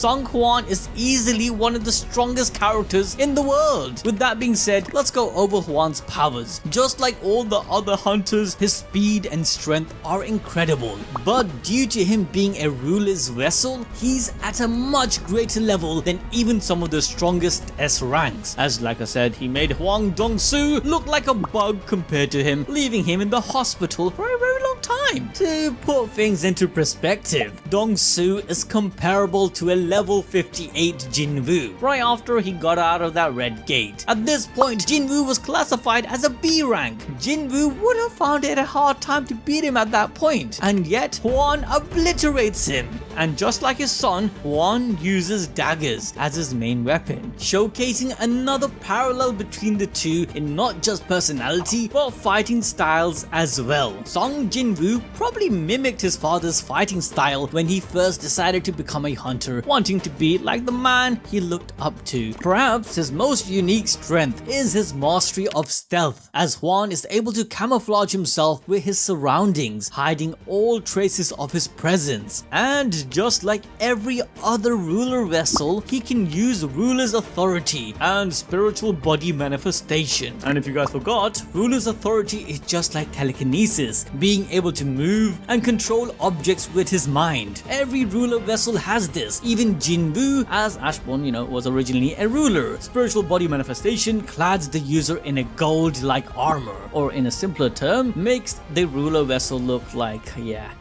Sung Il-Hwan is easily one of the strongest characters in the world. With that being said, let's go over Hwan's powers. Just like all the other hunters, his speed and strength are incredible. But due to him being a ruler's vessel, he's at a much greater level than even some of the strongest S ranks. As like I said, he made Hwang Dong-soo look like a bug compared to him, leaving him in the hospital for a very long time. To put things into perspective, Dong-soo is comparable to a level 58 Jinwoo, right after he got out of that red gate. At this point, Jinwoo was classified as a B rank. Jinwoo would have found it a hard time to beat him at that point, and yet Hwan obliterates him. And just like his son, Hwan uses daggers as his main weapon, showcasing another parallel between the two in not just personality but fighting styles as well. Sung Jinwoo probably mimicked his father's fighting style when he first decided to become a hunter, wanting to be like the man he looked up to. Perhaps his most unique strength is his mastery of stealth, as Hwan is able to camouflage himself with his surroundings, hiding all traces of his presence. And just like every other ruler vessel, he can use ruler's authority and spiritual body manifestation. And if you guys forgot, ruler's authority is just like telekinesis, being able to move and control objects with his mind. Every ruler vessel has this, even Jinwoo, as Ashbone, was originally a ruler. Spiritual body manifestation clads the user in a gold-like armor, or in a simpler term, makes the ruler vessel look like,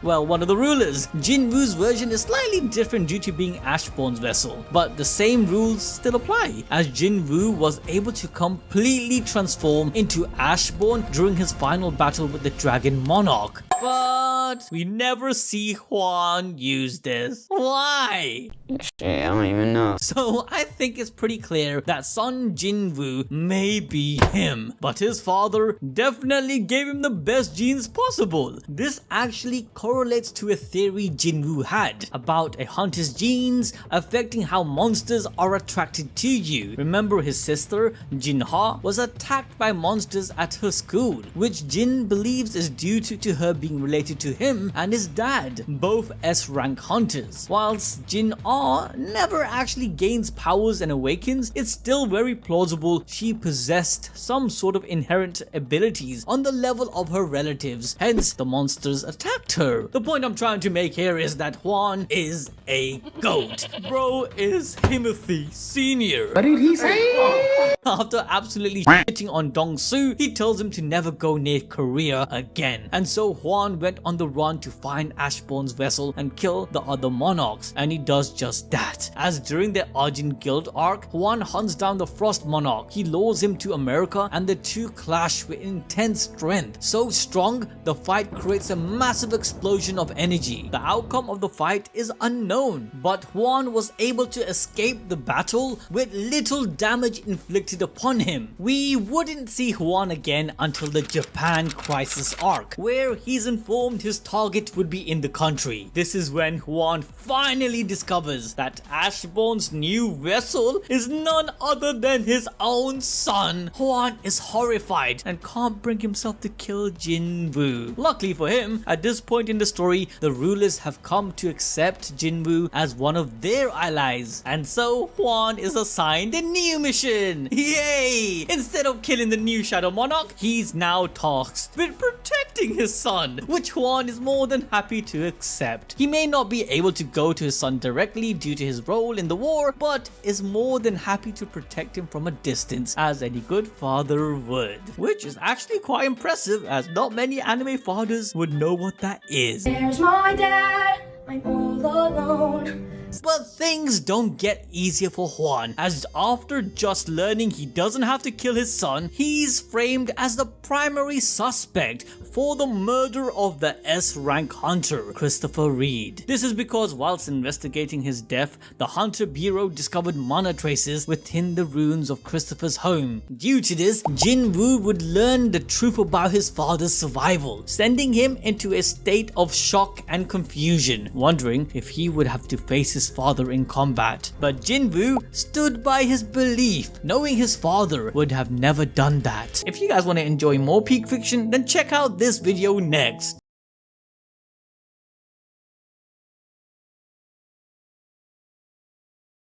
one of the rulers. Jinwoo's version is slightly different due to being Ashbone's vessel, but the same rules still apply, as Jinwoo was able to completely transform into Ashbone during his final battle with the dragon Monarch. But we never see Hwan use this. Why? Shit, I don't even know. So I think it's pretty clear that son Jinwoo may be him, but his father definitely gave him the best genes possible. This actually correlates to a theory Jinwoo had about a hunter's genes affecting how monsters are attracted to you. Remember, his sister Jinha was attacked by monsters at her school, which Jin believes is due to her being related to him and his dad, both S-rank hunters. Whilst Jin-ah never actually gains powers and awakens, it's still very plausible she possessed some sort of inherent abilities on the level of her relatives, hence the monsters attacked her. The point I'm trying to make here is that Hwan is a goat. Bro is Timothy Sr. What did he say? After absolutely shitting on Dong-soo, he tells him to never go near Korea again, and so Hwan went on the run to find Ashbone's vessel and kill the other monarchs, and he does just that. As during the Arjun Guild arc, Hwan hunts down the Frost Monarch. He lures him to America and the two clash with intense strength. So strong, the fight creates a massive explosion of energy. The outcome of the fight is unknown, but Hwan was able to escape the battle with little damage inflicted upon him. We wouldn't see Hwan again until the Japan Crisis arc, where he's informed his target would be in the country. This is when Hwan finally discovers that Ashbone's new vessel is none other than his own son. Hwan is horrified and can't bring himself to kill Jinwoo. Luckily for him, at this point in the story, the rulers have come to accept Jinwoo as one of their allies, and so Hwan is assigned a new mission. Yay! Instead of killing the new Shadow Monarch, he's now tasked with protecting his son, which Hwan is more than happy to accept. He may not be able to go to his son directly due to his role in the war, but is more than happy to protect him from a distance, as any good father would. Which is actually quite impressive, as not many anime fathers would know what that is. There's my dad, I'm all alone. But things don't get easier for Hwan, as after just learning he doesn't have to kill his son, he's framed as the primary suspect for the murder of the S-rank hunter, Christopher Reed. This is because whilst investigating his death, the Hunter Bureau discovered mana traces within the ruins of Christopher's home. Due to this, Jinwoo would learn the truth about his father's survival, sending him into a state of shock and confusion, wondering if he would have to face his father in combat. But Jinwoo stood by his belief, knowing his father would have never done that. If you guys want to enjoy more peak fiction, then check out this video next.